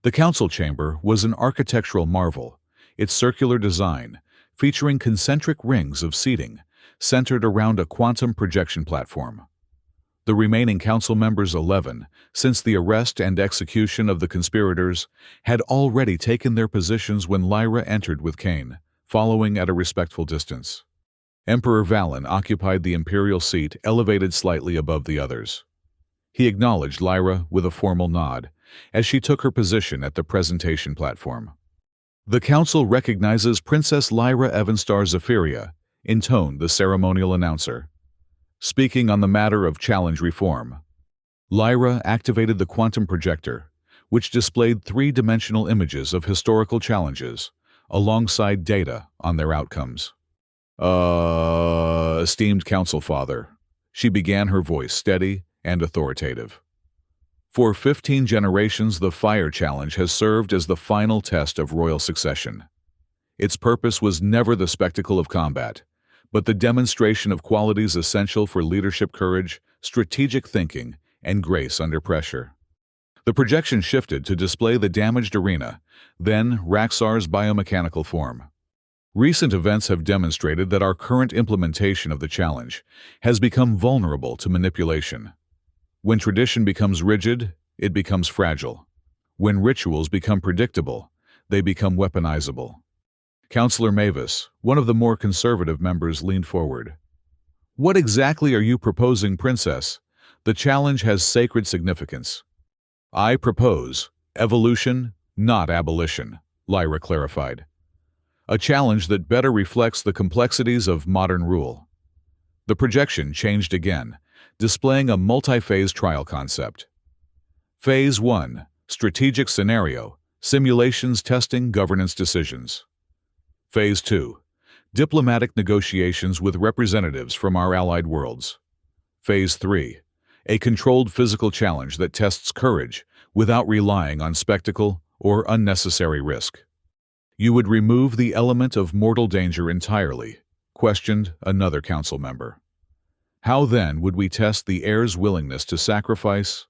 The council chamber was an architectural marvel, its circular design, featuring concentric rings of seating, centered around a quantum projection platform. The remaining council members, 11, since the arrest and execution of the conspirators, had already taken their positions when Lyra entered with Kane, following at a respectful distance. Emperor Valen occupied the imperial seat, elevated slightly above the others. He acknowledged Lyra with a formal nod as she took her position at the presentation platform. "The Council recognizes Princess Lyra Evanstar Zephyria," intoned the ceremonial announcer. Speaking on the matter of challenge reform, Lyra activated the quantum projector, which displayed three-dimensional images of historical challenges, alongside data on their outcomes. Esteemed Council Father, she began, her voice steady and authoritative. For 15 generations, the Fire Challenge has served as the final test of royal succession. Its purpose was never the spectacle of combat, but the demonstration of qualities essential for leadership: courage, strategic thinking, and grace under pressure. The projection shifted to display the damaged arena, then Raxar's biomechanical form. Recent events have demonstrated that our current implementation of the challenge has become vulnerable to manipulation. When tradition becomes rigid, it becomes fragile. When rituals become predictable, they become weaponizable. Councillor Mavis, one of the more conservative members, leaned forward. What exactly are you proposing, Princess? The challenge has sacred significance. I propose evolution, not abolition, Lyra clarified. A challenge that better reflects the complexities of modern rule. The projection changed again, displaying a multi-phase trial concept. Phase 1, strategic scenario, simulations, testing, governance decisions. Phase 2, diplomatic negotiations with representatives from our allied worlds. Phase 3, a controlled physical challenge that tests courage without relying on spectacle or unnecessary risk. You would remove the element of mortal danger entirely, questioned another council member. How then would we test the heir's willingness to sacrifice?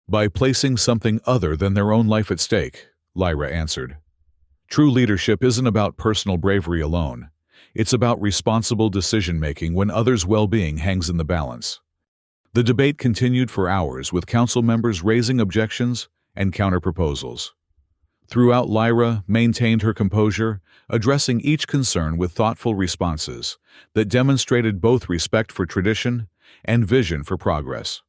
By placing something other than their own life at stake, Lyra answered. True leadership isn't about personal bravery alone. It's about responsible decision-making when others' well-being hangs in the balance. The debate continued for hours, with council members raising objections and counter-proposals. Throughout, Lyra maintained her composure, addressing each concern with thoughtful responses that demonstrated both respect for tradition and vision for progress.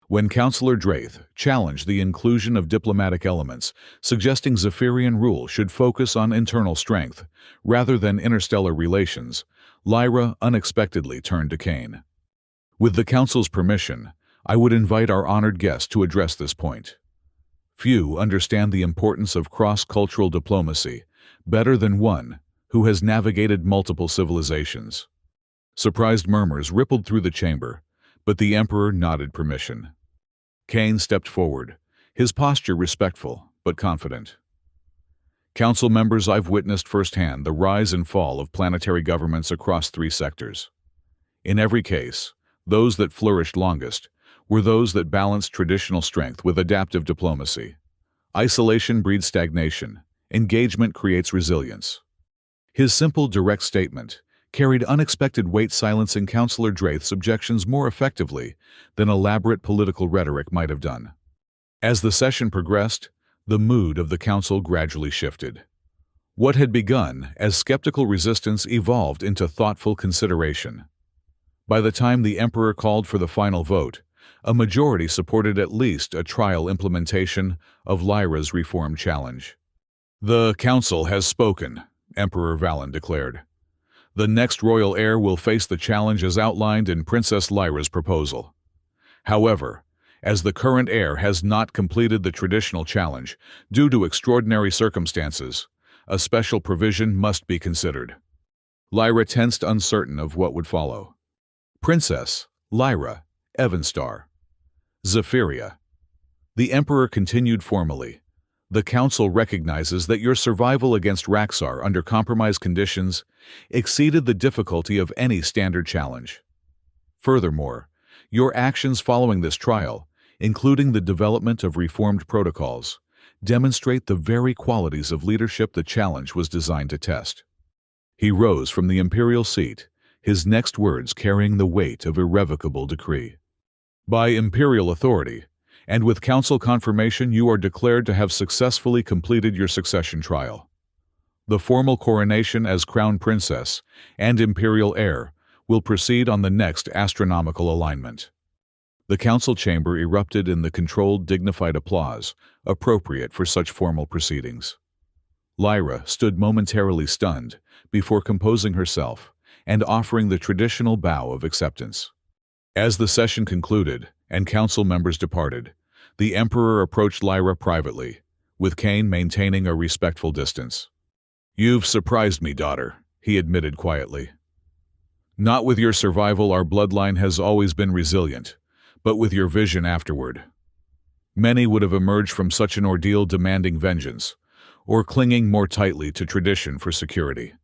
When Councillor Draith challenged the inclusion of diplomatic elements, suggesting Zephyrian rule should focus on internal strength rather than interstellar relations, Lyra unexpectedly turned to Kane. With the Council's permission, I would invite our honored guest to address this point. Few understand the importance of cross-cultural diplomacy better than one who has navigated multiple civilizations. Surprised murmurs rippled through the chamber, but the Emperor nodded permission. Kane stepped forward, his posture respectful but confident. Council members, I've witnessed firsthand the rise and fall of planetary governments across 3 sectors. In every case, those that flourished longest were those that balanced traditional strength with adaptive diplomacy. Isolation breeds stagnation. Engagement creates resilience. His simple, direct statement carried unexpected weight, silencing Councillor Draith's objections more effectively than elaborate political rhetoric might have done. As the session progressed, the mood of the council gradually shifted. What had begun as skeptical resistance evolved into thoughtful consideration. By the time the Emperor called for the final vote, a majority supported at least a trial implementation of Lyra's reform challenge. The council has spoken, Emperor Valen declared. The next royal heir will face the challenge as outlined in Princess Lyra's proposal. However, as the current heir has not completed the traditional challenge due to extraordinary circumstances, a special provision must be considered. Lyra tensed, uncertain of what would follow. Princess Lyra Evanstar. Zephyria. The Emperor continued formally. The Council recognizes that your survival against Raxar under compromised conditions exceeded the difficulty of any standard challenge. Furthermore, your actions following this trial, including the development of reformed protocols, demonstrate the very qualities of leadership the challenge was designed to test. He rose from the imperial seat, his next words carrying the weight of irrevocable decree. By imperial authority, and with council confirmation, you are declared to have successfully completed your succession trial. The formal coronation as Crown Princess and Imperial Heir will proceed on the next astronomical alignment. The council chamber erupted in the controlled, dignified applause appropriate for such formal proceedings. Lyra stood momentarily stunned before composing herself and offering the traditional bow of acceptance. As the session concluded and council members departed, the Emperor approached Lyra privately, with Kane maintaining a respectful distance. "You've surprised me, daughter," he admitted quietly. "Not with your survival, our bloodline has always been resilient, but with your vision afterward. Many would have emerged from such an ordeal demanding vengeance, or clinging more tightly to tradition for security."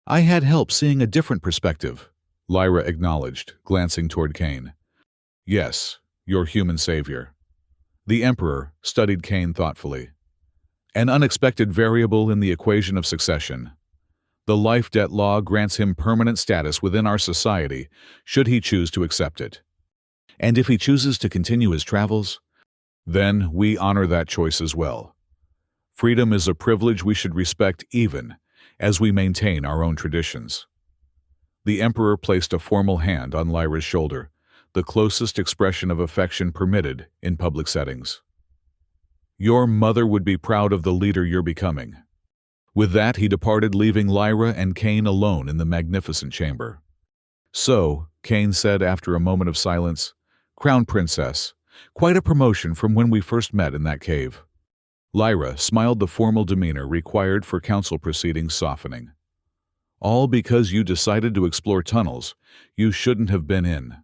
"I had help seeing a different perspective," Lyra acknowledged, glancing toward Kane. "Yes, your human savior." The Emperor studied Kane thoughtfully. "An unexpected variable in the equation of succession. The life-debt law grants him permanent status within our society, should he choose to accept it. And if he chooses to continue his travels, then we honor that choice as well. Freedom is a privilege we should respect even as we maintain our own traditions." The Emperor placed a formal hand on Lyra's shoulder, the closest expression of affection permitted in public settings. "Your mother would be proud of the leader you're becoming." With that, he departed, leaving Lyra and Kane alone in the magnificent chamber. "So," Kane said after a moment of silence, "Crown Princess, quite a promotion from when we first met in that cave." Lyra smiled, the formal demeanor required for council proceedings softening. "All because you decided to explore tunnels you shouldn't have been in.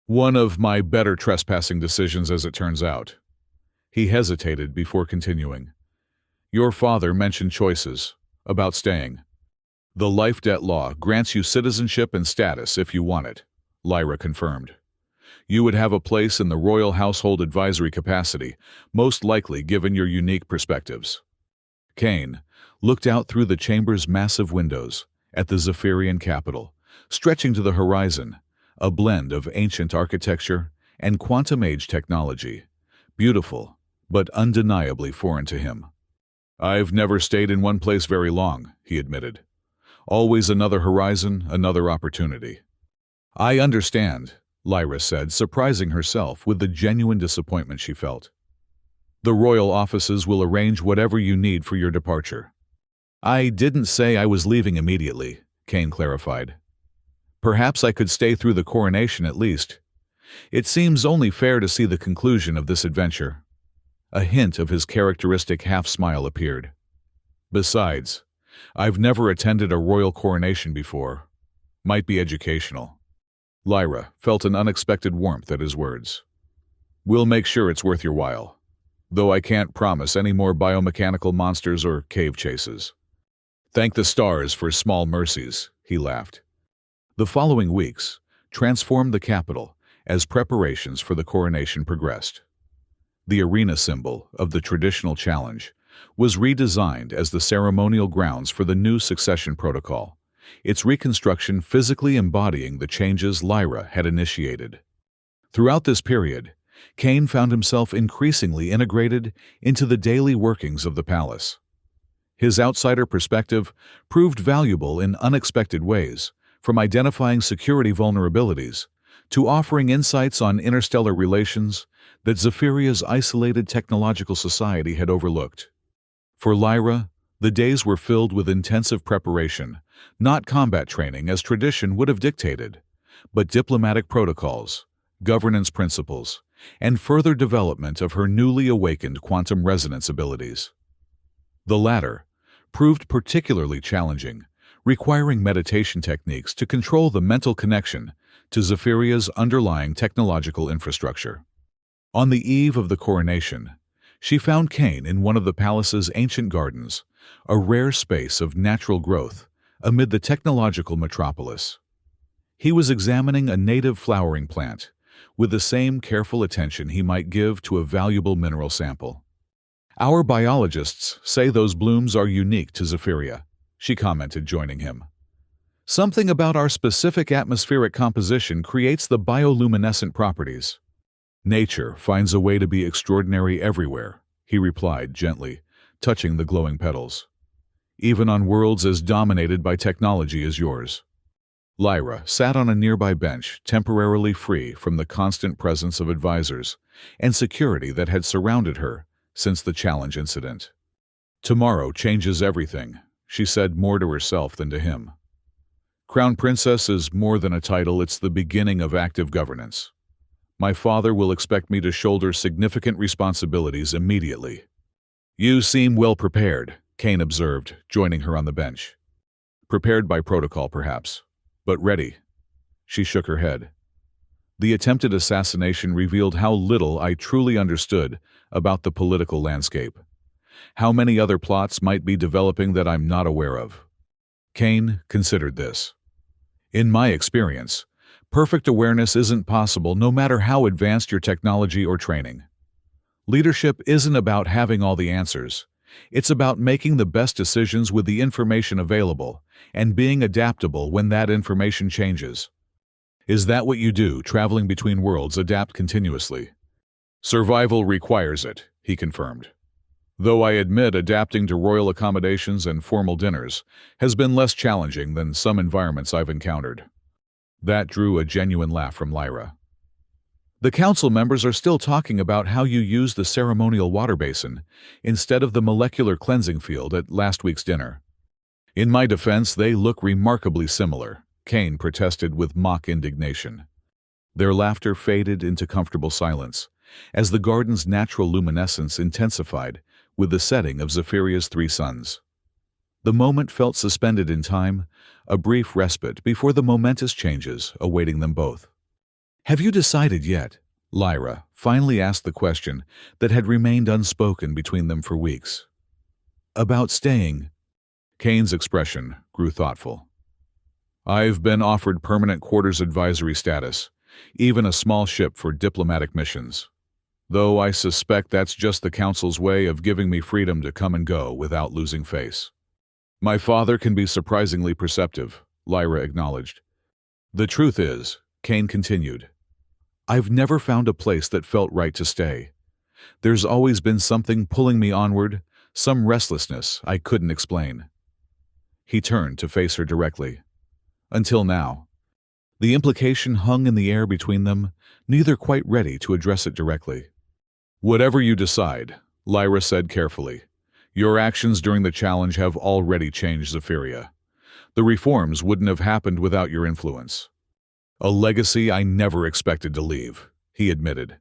One of my better trespassing decisions, as it turns out." He hesitated before continuing. "Your father mentioned choices about staying. The life-debt law grants you citizenship and status if you want it," Lyra confirmed. "You would have a place in the royal household advisory capacity, most likely given your unique perspectives." Kane looked out through the chamber's massive windows at the Zephyrian capital, stretching to the horizon, a blend of ancient architecture and quantum-age technology, beautiful but undeniably foreign to him. "I've never stayed in one place very long," he admitted. "Always another horizon, another opportunity." "I understand," Lyra said, surprising herself with the genuine disappointment she felt. "The royal offices will arrange whatever you need for your departure." "I didn't say I was leaving immediately," Kane clarified. "Perhaps I could stay through the coronation at least. It seems only fair to see the conclusion of this adventure." A hint of his characteristic half-smile appeared. "Besides, I've never attended a royal coronation before. Might be educational." Lyra felt an unexpected warmth at his words. "We'll make sure it's worth your while, though I can't promise any more biomechanical monsters or cave chases." "Thank the stars for small mercies," he laughed. The following weeks transformed the capital as preparations for the coronation progressed. The arena symbol of the traditional challenge was redesigned as the ceremonial grounds for the new succession protocol, its reconstruction physically embodying the changes Lyra had initiated. Throughout this period, Kane found himself increasingly integrated into the daily workings of the palace. His outsider perspective proved valuable in unexpected ways, from identifying security vulnerabilities to offering insights on interstellar relations that Zephyria's isolated technological society had overlooked. For Lyra, the days were filled with intensive preparation, not combat training as tradition would have dictated, but diplomatic protocols, governance principles, and further development of her newly awakened quantum resonance abilities. The latter proved particularly challenging, requiring meditation techniques to control the mental connection to Zephyria's underlying technological infrastructure. On the eve of the coronation, she found Kane in one of the palace's ancient gardens, a rare space of natural growth amid the technological metropolis. He was examining a native flowering plant, with the same careful attention he might give to a valuable mineral sample. "Our biologists say those blooms are unique to Zephyria," she commented, joining him. "Something about our specific atmospheric composition creates the bioluminescent properties." "Nature finds a way to be extraordinary everywhere," he replied gently, touching the glowing petals. "Even on worlds as dominated by technology as yours." Lyra sat on a nearby bench, temporarily free from the constant presence of advisors and security that had surrounded her since the challenge incident. "Tomorrow changes everything," she said, more to herself than to him. Crown Princess is more than a title, it's the beginning of active governance. My father will expect me to shoulder significant responsibilities immediately. You seem well prepared, Kane observed, joining her on the bench. Prepared by protocol, perhaps, but ready. She shook her head. The attempted assassination revealed how little I truly understood about the political landscape. How many other plots might be developing that I'm not aware of? Kane considered this. In my experience, perfect awareness isn't possible no matter how advanced your technology or training. Leadership isn't about having all the answers. It's about making the best decisions with the information available and being adaptable when that information changes. Is that what you do, traveling between worlds, adapt continuously? Survival requires it, he confirmed. Though I admit adapting to royal accommodations and formal dinners has been less challenging than some environments I've encountered. That drew a genuine laugh from Lyra. The council members are still talking about how you use the ceremonial water basin instead of the molecular cleansing field at last week's dinner. In my defense, they look remarkably similar, Kane protested with mock indignation. Their laughter faded into comfortable silence as the garden's natural luminescence intensified with the setting of Zephyria's 3 suns. The moment felt suspended in time, a brief respite before the momentous changes awaiting them both. Have you decided yet? Lyra finally asked the question that had remained unspoken between them for weeks. About staying. Kane's expression grew thoughtful. I've been offered permanent quarters advisory status, even a small ship for diplomatic missions. Though I suspect that's just the council's way of giving me freedom to come and go without losing face. My father can be surprisingly perceptive, Lyra acknowledged. The truth is, Kane continued, I've never found a place that felt right to stay. There's always been something pulling me onward, some restlessness I couldn't explain. He turned to face her directly. Until now. The implication hung in the air between them, neither quite ready to address it directly. Whatever you decide, Lyra said carefully, your actions during the challenge have already changed Zephyria. The reforms wouldn't have happened without your influence. A legacy I never expected to leave, he admitted.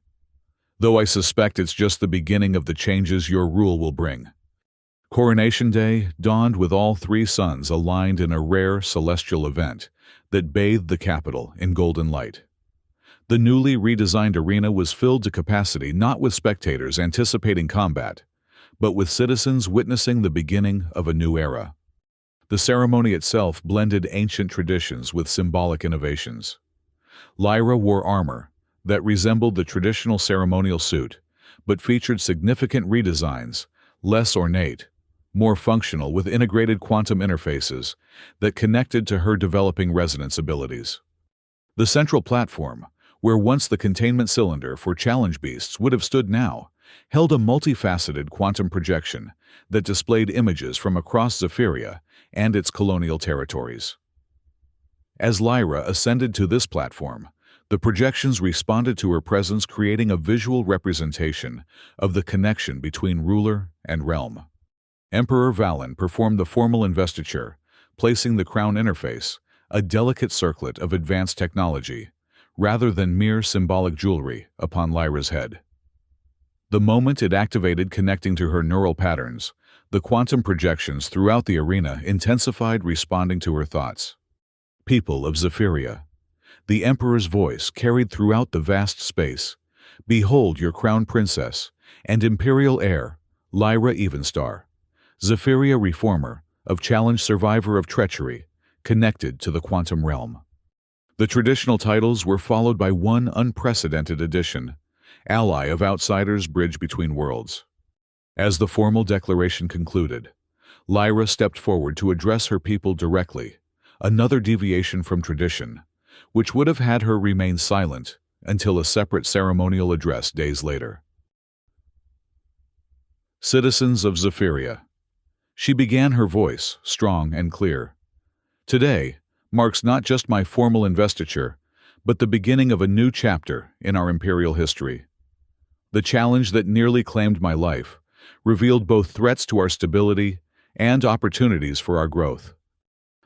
Though I suspect it's just the beginning of the changes your rule will bring. Coronation Day dawned with all 3 suns aligned in a rare celestial event that bathed the capital in golden light. The newly redesigned arena was filled to capacity not with spectators anticipating combat, but with citizens witnessing the beginning of a new era. The ceremony itself blended ancient traditions with symbolic innovations. Lyra wore armor that resembled the traditional ceremonial suit, but featured significant redesigns, less ornate, more functional with integrated quantum interfaces that connected to her developing resonance abilities. The central platform, where once the containment cylinder for challenge beasts would have stood now, held a multifaceted quantum projection that displayed images from across Zephyria and its colonial territories. As Lyra ascended to this platform, the projections responded to her presence, creating a visual representation of the connection between ruler and realm. Emperor Valen performed the formal investiture, placing the crown interface, a delicate circlet of advanced technology, rather than mere symbolic jewelry, upon Lyra's head. The moment it activated, connecting to her neural patterns, the quantum projections throughout the arena intensified, responding to her thoughts. People of Zephyria. The Emperor's voice carried throughout the vast space. Behold your crown princess and imperial heir, Lyra Evenstar. Zephyria reformer, of challenge survivor of treachery, connected to the quantum realm. The traditional titles were followed by one unprecedented addition, ally of outsiders, bridge between worlds. As the formal declaration concluded, Lyra stepped forward to address her people directly, another deviation from tradition, which would have had her remain silent until a separate ceremonial address days later. Citizens of Zephyria. She began, her voice strong and clear. Today marks not just my formal investiture, but the beginning of a new chapter in our imperial history. The challenge that nearly claimed my life revealed both threats to our stability and opportunities for our growth.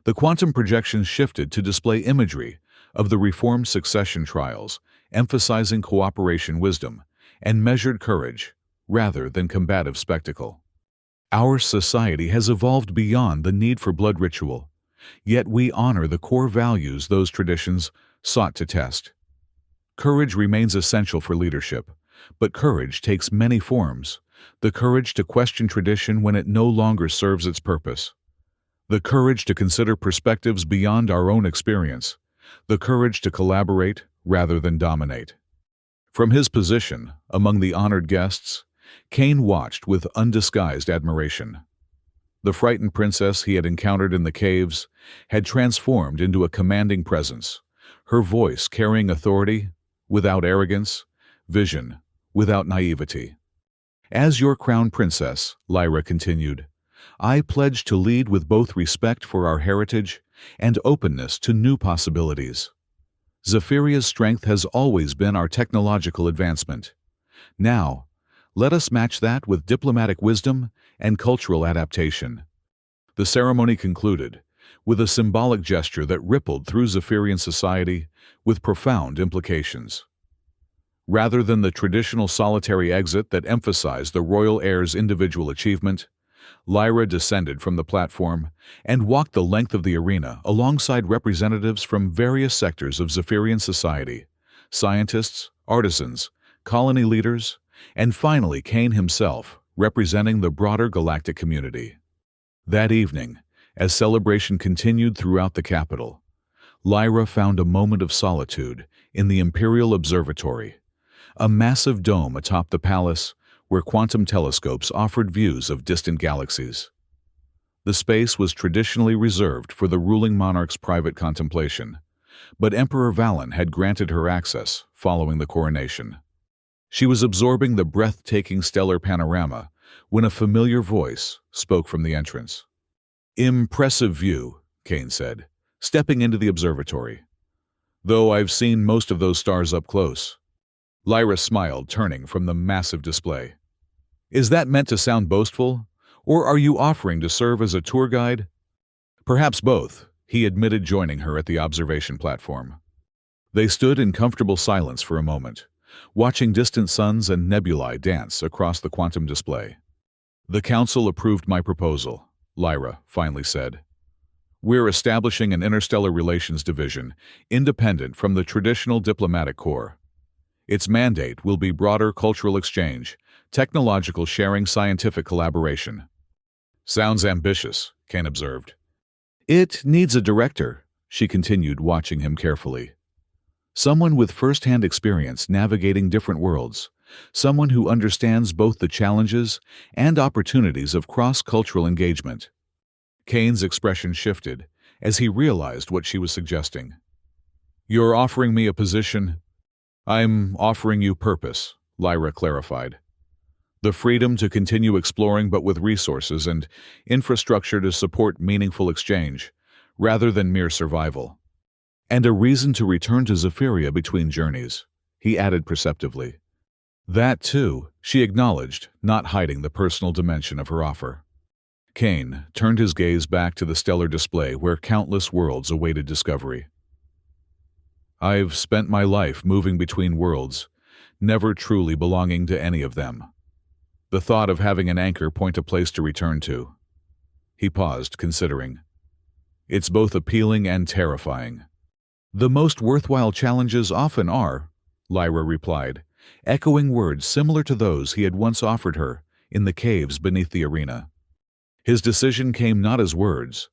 The quantum projections shifted to display imagery of the reformed succession trials, emphasizing cooperation wisdom and measured courage rather than combative spectacle. Our society has evolved beyond the need for blood ritual, yet we honor the core values those traditions sought to test. Courage remains essential for leadership, but courage takes many forms. The courage to question tradition when it no longer serves its purpose. The courage to consider perspectives beyond our own experience. The courage to collaborate rather than dominate. From his position among the honored guests, Cain watched with undisguised admiration. The frightened princess he had encountered in the caves had transformed into a commanding presence, her voice carrying authority without arrogance, vision without naivety. As your crown princess, Lyra continued, I pledge to lead with both respect for our heritage and openness to new possibilities. Zephyria's strength has always been our technological advancement. Now, let us match that with diplomatic wisdom and cultural adaptation. The ceremony concluded with a symbolic gesture that rippled through Zephyrian society with profound implications. Rather than the traditional solitary exit that emphasized the royal heir's individual achievement, Lyra descended from the platform and walked the length of the arena alongside representatives from various sectors of Zephyrian society, scientists, artisans, colony leaders, and finally Cain himself, representing the broader galactic community. That evening, as celebration continued throughout the capital, Lyra found a moment of solitude in the Imperial Observatory, a massive dome atop the palace where quantum telescopes offered views of distant galaxies. The space was traditionally reserved for the ruling monarch's private contemplation, but Emperor Valen had granted her access following the coronation. She was absorbing the breathtaking stellar panorama when a familiar voice spoke from the entrance. Impressive view, Cain said, stepping into the observatory. Though I've seen most of those stars up close. Lyra smiled, turning from the massive display. Is that meant to sound boastful, or are you offering to serve as a tour guide? Perhaps both, he admitted, joining her at the observation platform. They stood in comfortable silence for a moment, watching distant suns and nebulae dance across the quantum display. The council approved my proposal, Lyra finally said. We're establishing an interstellar relations division, independent from the traditional diplomatic corps. Its mandate will be broader cultural exchange, technological sharing, scientific collaboration. Sounds ambitious, Cain observed. It needs a director, she continued, watching him carefully. Someone with first-hand experience navigating different worlds, someone who understands both the challenges and opportunities of cross-cultural engagement. Cain's expression shifted as he realized what she was suggesting. You're offering me a position? I'm offering you purpose, Lyra clarified. The freedom to continue exploring, but with resources and infrastructure to support meaningful exchange, rather than mere survival. And a reason to return to Zephyria between journeys, he added perceptively. That, too, she acknowledged, not hiding the personal dimension of her offer. Cain turned his gaze back to the stellar display where countless worlds awaited discovery. I've spent my life moving between worlds, never truly belonging to any of them. The thought of having an anchor point a place to return to. He paused, considering. It's both appealing and terrifying. The most worthwhile challenges often are, Lyra replied, echoing words similar to those he had once offered her in the caves beneath the arena. His decision came not as words,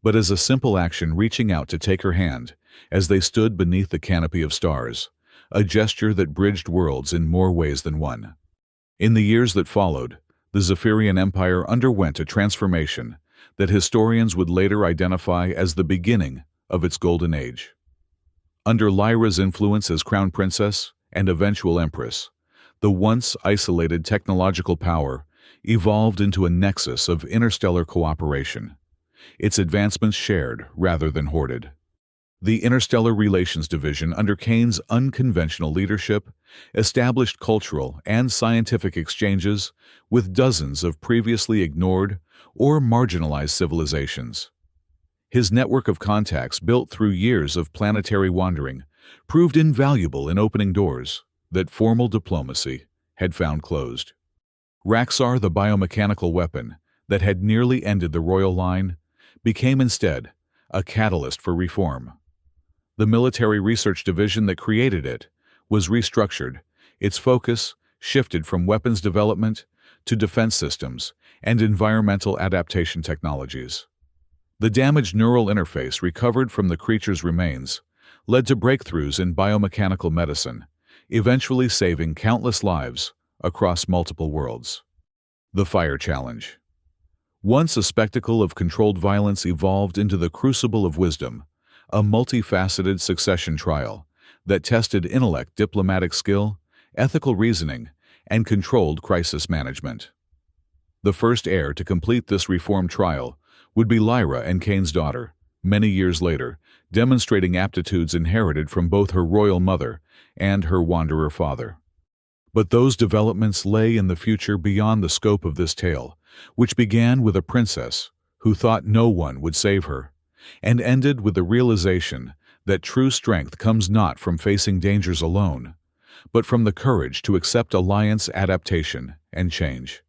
but as a simple action, reaching out to take her hand as they stood beneath the canopy of stars, a gesture that bridged worlds in more ways than one. In the years that followed, the Zephyrian Empire underwent a transformation that historians would later identify as the beginning of its golden age. Under Lyra's influence as crown princess and eventual empress, the once isolated technological power evolved into a nexus of interstellar cooperation, its advancements shared rather than hoarded. The Interstellar Relations Division, under Cain's unconventional leadership, established cultural and scientific exchanges with dozens of previously ignored or marginalized civilizations. His network of contacts built through years of planetary wandering proved invaluable in opening doors that formal diplomacy had found closed. Raxar, the biomechanical weapon that had nearly ended the royal line, became instead a catalyst for reform. The military research division that created it was restructured. Its focus shifted from weapons development to defense systems and environmental adaptation technologies. The damaged neural interface recovered from the creature's remains led to breakthroughs in biomechanical medicine, eventually saving countless lives across multiple worlds. The Fire Challenge. Once a spectacle of controlled violence evolved into the Crucible of Wisdom, a multifaceted succession trial that tested intellect, diplomatic skill, ethical reasoning, and controlled crisis management. The first heir to complete this reform trial would be Lyra and Cain's daughter, many years later, demonstrating aptitudes inherited from both her royal mother and her wanderer father. But those developments lay in the future beyond the scope of this tale, which began with a princess who thought no one would save her, and ended with the realization that true strength comes not from facing dangers alone, but from the courage to accept alliance, adaptation, and change.